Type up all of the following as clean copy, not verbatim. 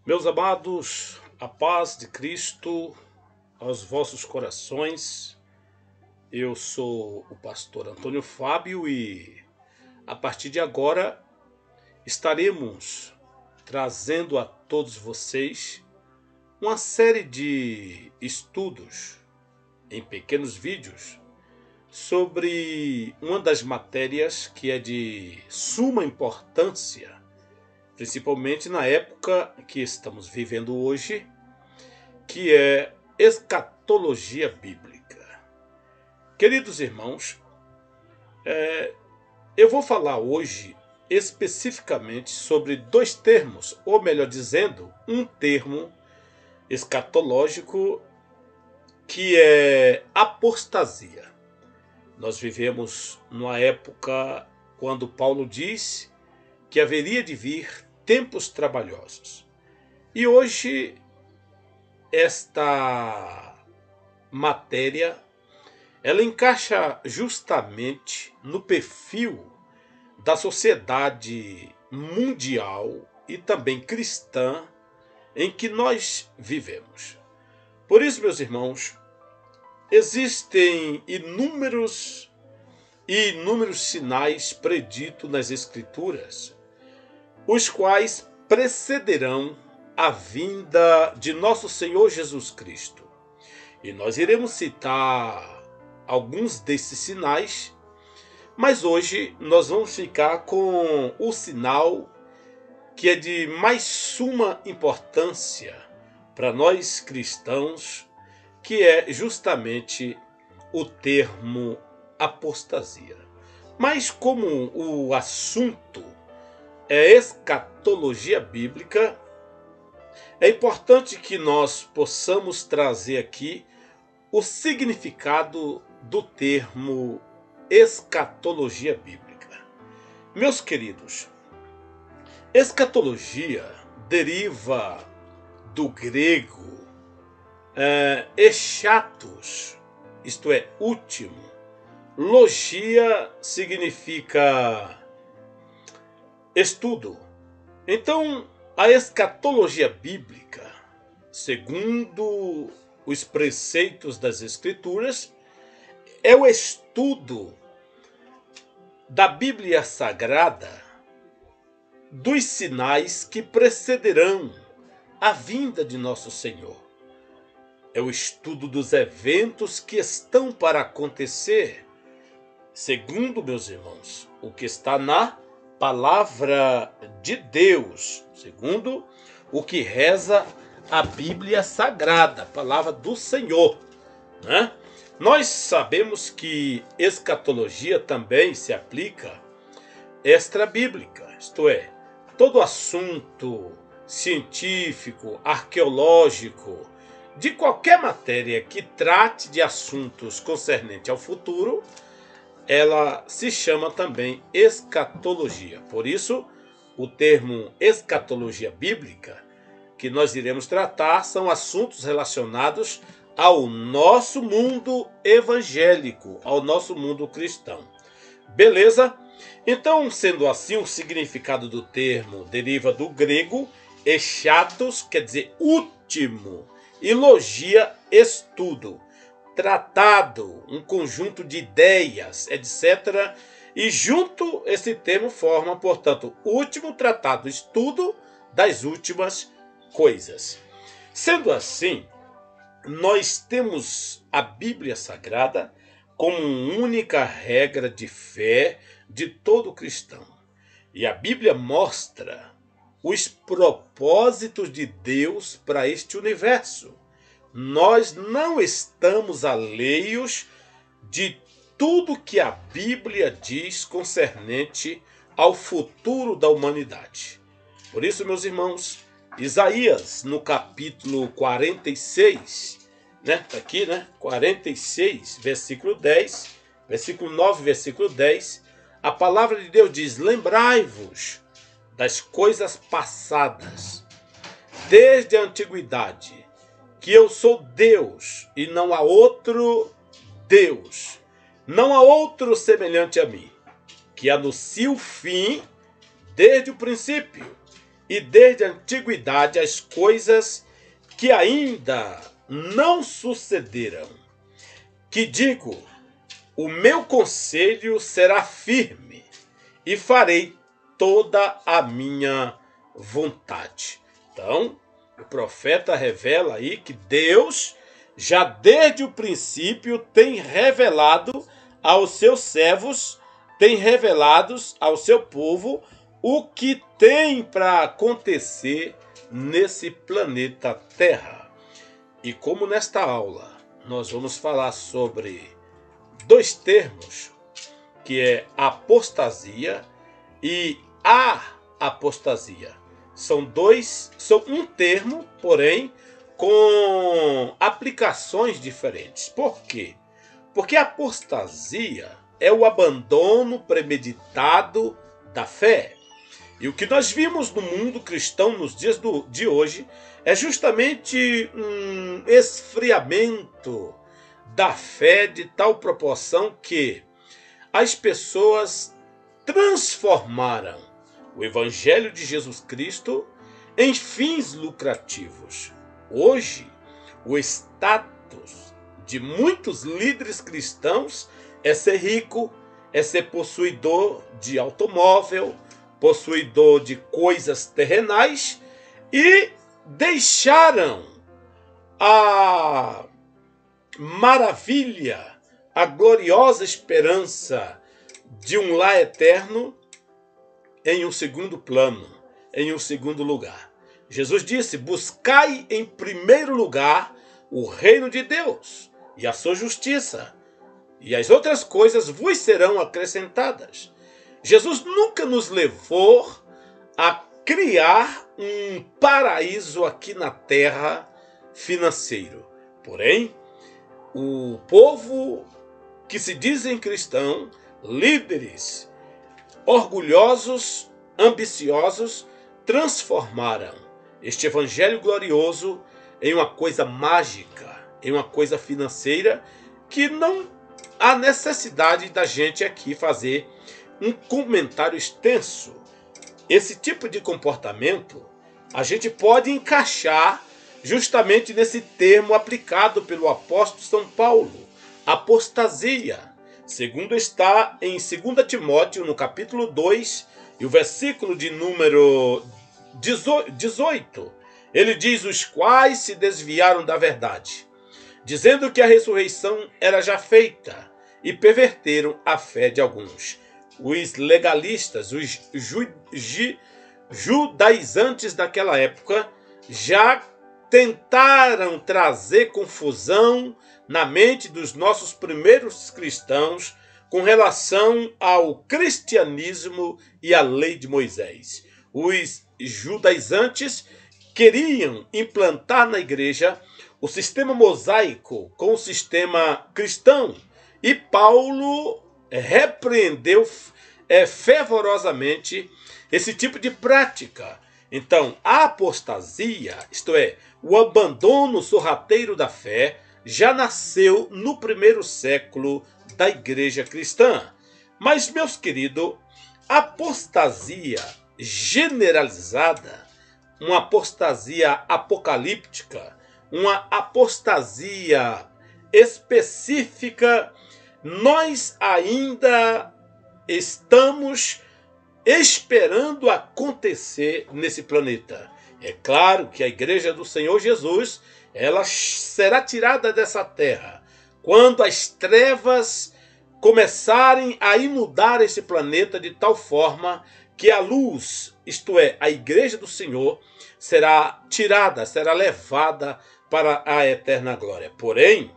Meus amados, a paz de Cristo aos vossos corações. Eu sou o pastor Antônio Fábio e a partir de agora estaremos trazendo a todos vocês uma série de estudos em pequenos vídeos sobre uma das matérias que é de suma importância, principalmente na época que estamos vivendo hoje, que é escatologia bíblica. Queridos irmãos, eu vou falar hoje especificamente sobre dois termos, ou melhor dizendo, um termo escatológico que é apostasia. Nós vivemos numa época quando Paulo diz que haveria de vir tempos trabalhosos. E hoje esta matéria ela encaixa justamente no perfil da sociedade mundial e também cristã em que nós vivemos. Por isso, meus irmãos, existem inúmeros sinais preditos nas Escrituras, os quais precederão a vinda de nosso Senhor Jesus Cristo. E nós iremos citar alguns desses sinais, mas hoje nós vamos ficar com o sinal que é de mais suma importância para nós cristãos, que é justamente o termo apostasia. Mas como o assunto é escatologia bíblica, é importante que nós possamos trazer aqui o significado do termo escatologia bíblica. Meus queridos, escatologia deriva do grego eschatos, isto é, último. Logia significa estudo. Então, a escatologia bíblica, segundo os preceitos das Escrituras, é o estudo da Bíblia Sagrada dos sinais que precederão a vinda de nosso Senhor. É o estudo dos eventos que estão para acontecer, segundo, meus irmãos, o que está na Palavra de Deus, segundo o que reza a Bíblia Sagrada, a Palavra do Senhor, né? Nós sabemos que escatologia também se aplica extra-bíblica, isto é, todo assunto científico, arqueológico, de qualquer matéria que trate de assuntos concernentes ao futuro, ela se chama também escatologia. Por isso, o termo escatologia bíblica que nós iremos tratar são assuntos relacionados ao nosso mundo evangélico, ao nosso mundo cristão. Beleza? Então, sendo assim, o significado do termo deriva do grego eschatos, quer dizer último, e logia, estudo, tratado, um conjunto de ideias, etc. E junto esse termo forma, portanto, último tratado, estudo das últimas coisas. Sendo assim, nós temos a Bíblia Sagrada como única regra de fé de todo cristão. E a Bíblia mostra os propósitos de Deus para este universo. Nós não estamos alheios de tudo que a Bíblia diz concernente ao futuro da humanidade. Por isso, meus irmãos, Isaías, no capítulo 46, aqui, 46, versículo 10, versículo 9, versículo 10, a palavra de Deus diz: lembrai-vos das coisas passadas, desde a antiguidade, que eu sou Deus e não há outro Deus, não há outro semelhante a mim, que anuncia o fim desde o princípio e desde a antiguidade as coisas que ainda não sucederam. Que digo, o meu conselho será firme e farei toda a minha vontade. Então, o profeta revela aí que Deus, já desde o princípio, tem revelado aos seus servos, tem revelado ao seu povo o que tem para acontecer nesse planeta Terra. E como nesta aula nós vamos falar sobre dois termos, que é apostasia e a apostasia. São um termo, porém, com aplicações diferentes. Por quê? Porque a apostasia é o abandono premeditado da fé. E o que nós vimos no mundo cristão nos dias de hoje é justamente um esfriamento da fé de tal proporção que as pessoas transformaram o Evangelho de Jesus Cristo em fins lucrativos. Hoje, o status de muitos líderes cristãos é ser rico, é ser possuidor de automóvel, possuidor de coisas terrenais, e deixaram a maravilha, a gloriosa esperança de um lar eterno em um segundo plano, em um segundo lugar. Jesus disse: buscai em primeiro lugar o reino de Deus e a sua justiça, e as outras coisas vos serão acrescentadas. Jesus nunca nos levou a criar um paraíso aqui na terra financeiro. Porém, o povo que se dizem cristão, líderes orgulhosos, ambiciosos, transformaram este evangelho glorioso em uma coisa mágica, em uma coisa financeira, que não há necessidade da gente aqui fazer um comentário extenso. Esse tipo de comportamento a gente pode encaixar justamente nesse termo aplicado pelo apóstolo São Paulo, apostasia, segundo está em 2 Timóteo, no capítulo 2, e o versículo de número 18. Ele diz: os quais se desviaram da verdade, dizendo que a ressurreição era já feita, e perverteram a fé de alguns. Os legalistas, os judaizantes daquela época, já tentaram trazer confusão na mente dos nossos primeiros cristãos com relação ao cristianismo e à lei de Moisés. Os judaizantes queriam implantar na igreja o sistema mosaico com o sistema cristão, e Paulo repreendeu fervorosamente esse tipo de prática. Então, a apostasia, isto é, o abandono sorrateiro da fé, já nasceu no primeiro século da igreja cristã. Mas, meus queridos, apostasia generalizada, uma apostasia apocalíptica, uma apostasia específica, nós ainda estamos esperando acontecer nesse planeta. É claro que a igreja do Senhor Jesus, ela será tirada dessa terra quando as trevas começarem a inundar esse planeta de tal forma que a luz, isto é, a igreja do Senhor, será tirada, será levada para a eterna glória. Porém,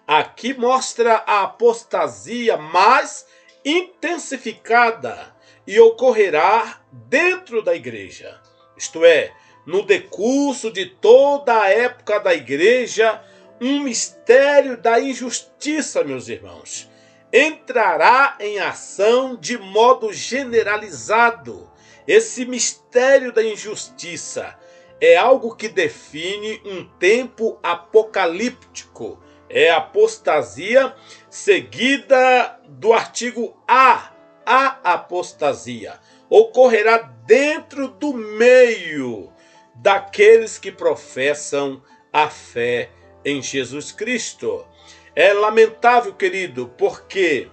aqui mostra a apostasia mais intensificada e ocorrerá dentro da igreja. Isto é, no decurso de toda a época da igreja, um mistério da injustiça, meus irmãos, entrará em ação de modo generalizado. Esse mistério da injustiça é algo que define um tempo apocalíptico. É a apostasia seguida do artigo A, a apostasia ocorrerá dentro do meio daqueles que professam a fé em Jesus Cristo. É lamentável, querido, porque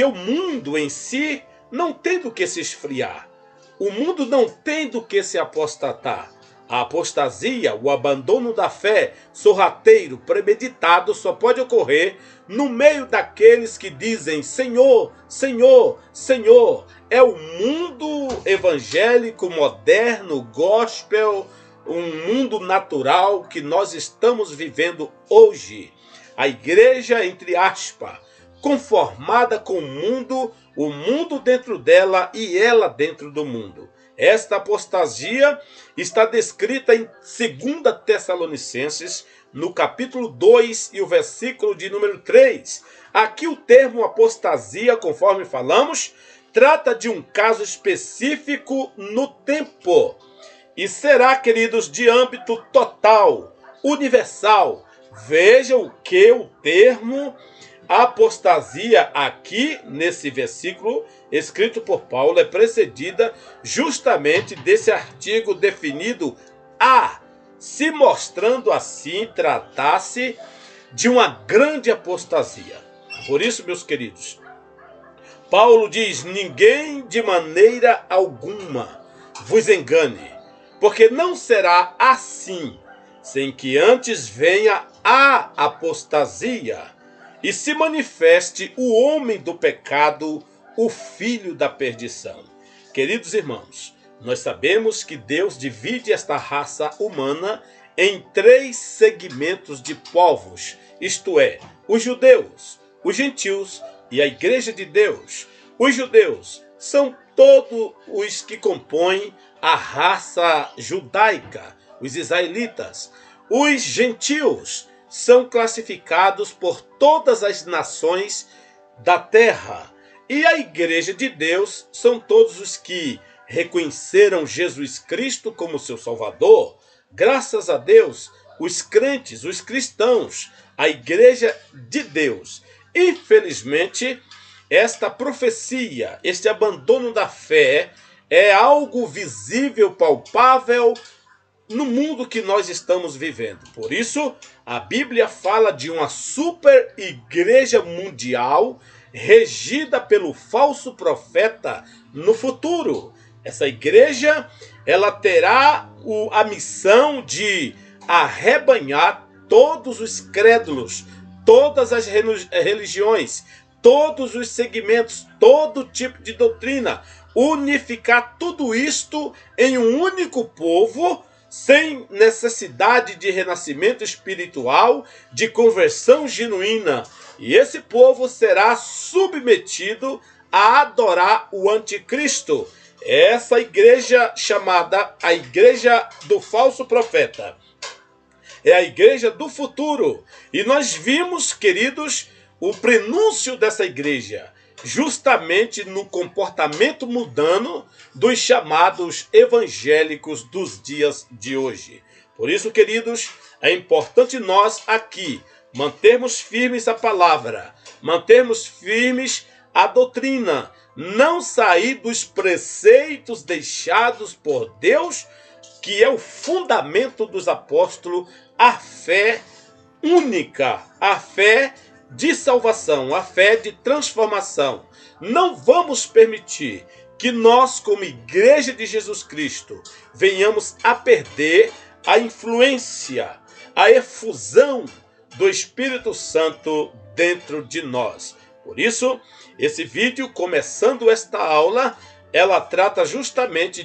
o mundo em si não tem do que se esfriar. O mundo não tem do que se apostatar. A apostasia, o abandono da fé, sorrateiro, premeditado, só pode ocorrer no meio daqueles que dizem Senhor, Senhor, Senhor. É o mundo evangélico, moderno, gospel, um mundo natural que nós estamos vivendo hoje. A igreja, entre aspas, conformada com o mundo dentro dela e ela dentro do mundo. Esta apostasia está descrita em 2 Tessalonicenses, no capítulo 2 e o versículo de número 3. Aqui o termo apostasia, conforme falamos, trata de um caso específico no tempo. E será, queridos, de âmbito total, universal. Veja o que o termo apostasia aqui nesse versículo escrito por Paulo é precedida justamente desse artigo definido a, se mostrando assim tratar-se de uma grande apostasia. Por isso, meus queridos, Paulo diz: ninguém de maneira alguma vos engane, porque não será assim, sem que antes venha a apostasia e se manifeste o homem do pecado, o filho da perdição. Queridos irmãos, nós sabemos que Deus divide esta raça humana em 3 segmentos de povos, isto é, os judeus, os gentios e a igreja de Deus. Os judeus são todos os que compõem a raça judaica, os israelitas. Os gentios são classificados por todas as nações da terra. E a igreja de Deus são todos os que reconheceram Jesus Cristo como seu Salvador. Graças a Deus, os crentes, os cristãos, a igreja de Deus. Infelizmente, esta profecia, este abandono da fé é algo visível, palpável, no mundo que nós estamos vivendo. Por isso, a Bíblia fala de uma super igreja mundial regida pelo falso profeta no futuro. Essa igreja, ela terá a missão de arrebanhar todos os crédulos, todas as religiões, todos os segmentos, todo tipo de doutrina, unificar tudo isto em um único povo, sem necessidade de renascimento espiritual, de conversão genuína. E esse povo será submetido a adorar o anticristo. Essa igreja chamada a igreja do falso profeta. É a igreja do futuro. E nós vimos, queridos, o prenúncio dessa igreja justamente no comportamento mundano dos chamados evangélicos dos dias de hoje. Por isso, queridos, é importante nós aqui mantermos firmes a palavra, mantermos firmes a doutrina, não sair dos preceitos deixados por Deus, que é o fundamento dos apóstolos, a fé única, a fé de salvação, a fé de transformação. Não vamos permitir que nós, como igreja de Jesus Cristo, venhamos a perder a influência, a efusão do Espírito Santo dentro de nós. Por isso, esse vídeo, começando esta aula, ela trata justamente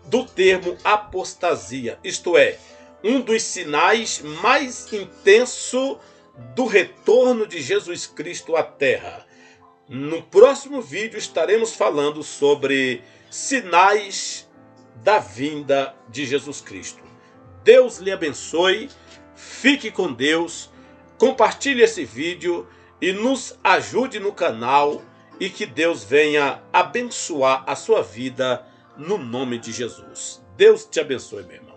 do termo apostasia, isto é, um dos sinais mais intensos do retorno de Jesus Cristo à Terra. No próximo vídeo estaremos falando sobre sinais da vinda de Jesus Cristo. Deus lhe abençoe, fique com Deus, compartilhe esse vídeo e nos ajude no canal e que Deus venha abençoar a sua vida no nome de Jesus. Deus te abençoe, meu irmão.